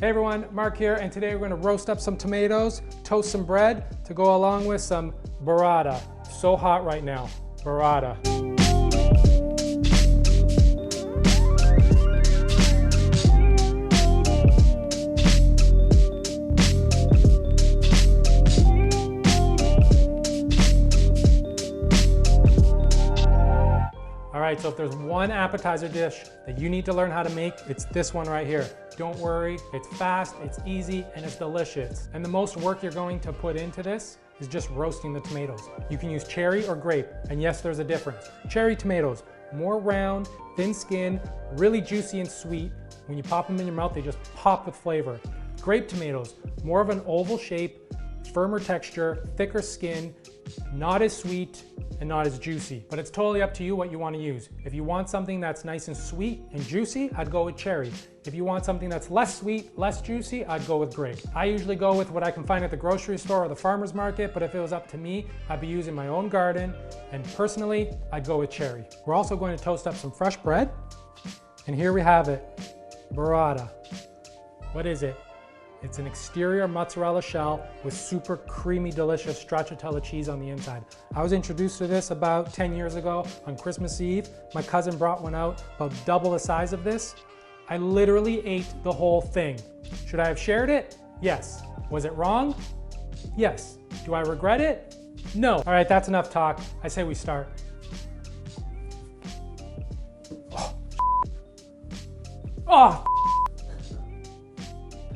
Hey everyone, Mark here, and today we're going to roast up some tomatoes, toast some bread to go along with some burrata. So hot right now, burrata. All right, so if there's one appetizer dish that you need to learn how to make, it's this one right here. Don't worry, it's fast, it's easy, and it's delicious. And the most work you're going to put into this is just roasting the tomatoes. You can use cherry or grape, and yes, there's a difference. Cherry tomatoes, more round, thin skin, really juicy and sweet. When you pop them in your mouth, they just pop with flavor. Grape tomatoes, more of an oval shape, firmer texture, thicker skin, not as sweet and not as juicy, but it's totally up to you what you want to use. If you want something that's nice and sweet and juicy, I'd go with cherry. If you want something that's less sweet, less juicy, I'd go with grape. I usually go with what I can find at the grocery store or the farmer's market, but if it was up to me, I'd be using my own garden, and personally, I'd go with cherry. We're also going to toast up some fresh bread, and here we have it, burrata. What is it? It's an exterior mozzarella shell with super creamy, delicious stracciatella cheese on the inside. I was introduced to this about 10 years ago on Christmas Eve. My cousin brought one out about double the size of this. I literally ate the whole thing. Should I have shared it? Yes. Was it wrong? Yes. Do I regret it? No. All right, that's enough talk. I say we start. Oh.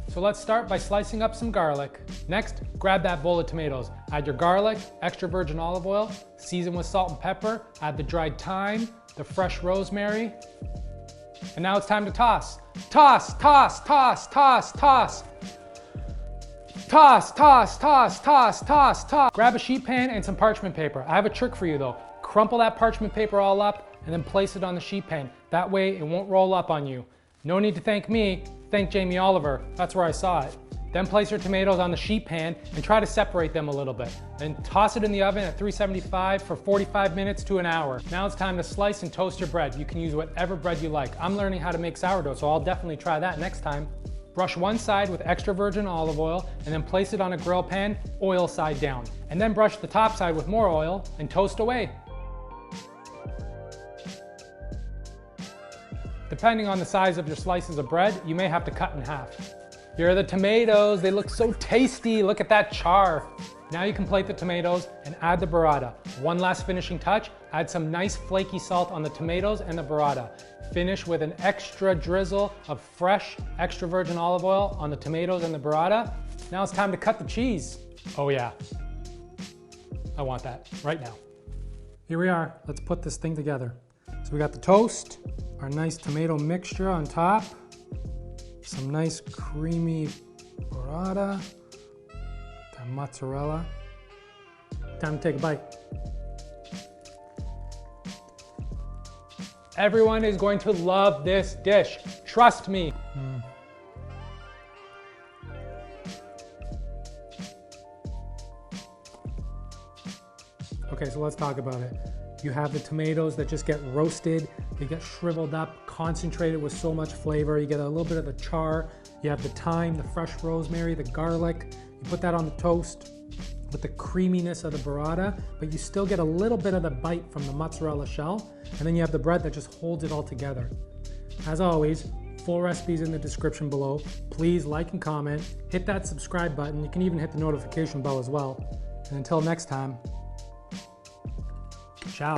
So let's start by slicing up some garlic. Next, grab that bowl of tomatoes. Add your garlic, extra virgin olive oil, season with salt and pepper, add the dried thyme, the fresh rosemary. And now it's time to toss. Toss, toss, toss, toss, toss. Toss, toss, toss, toss, toss, toss. Grab a sheet pan and some parchment paper. I have a trick for you though. Crumple that parchment paper all up and then place it on the sheet pan. That way it won't roll up on you. No need to thank me, thank Jamie Oliver. That's where I saw it. Then place your tomatoes on the sheet pan and try to separate them a little bit. Then toss it in the oven at 375 for 45 minutes to an hour. Now it's time to slice and toast your bread. You can use whatever bread you like. I'm learning how to make sourdough, so I'll definitely try that next time. Brush one side with extra virgin olive oil and then place it on a grill pan, oil side down. And then brush the top side with more oil and toast away. Depending on the size of your slices of bread, you may have to cut in half. Here are the tomatoes. They look so tasty. Look at that char. Now you can plate the tomatoes and add the burrata. One last finishing touch, add some nice flaky salt on the tomatoes and the burrata. Finish with an extra drizzle of fresh, extra virgin olive oil on the tomatoes and the burrata. Now it's time to cut the cheese. Oh yeah, I want that right now. Here we are. Let's put this thing together. So we got the toast, our nice tomato mixture on top, some nice creamy burrata, that mozzarella. Time to take a bite. Everyone is going to love this dish. Trust me. Okay, so let's talk about it. You have the tomatoes that just get roasted. They get shriveled up, concentrated with so much flavor. You get a little bit of the char. You have the thyme, the fresh rosemary, the garlic. You put that on the toast with the creaminess of the burrata, but you still get a little bit of the bite from the mozzarella shell. And then you have the bread that just holds it all together. As always, full recipes in the description below. Please like and comment. Hit that subscribe button. You can even hit the notification bell as well. And until next time, ciao.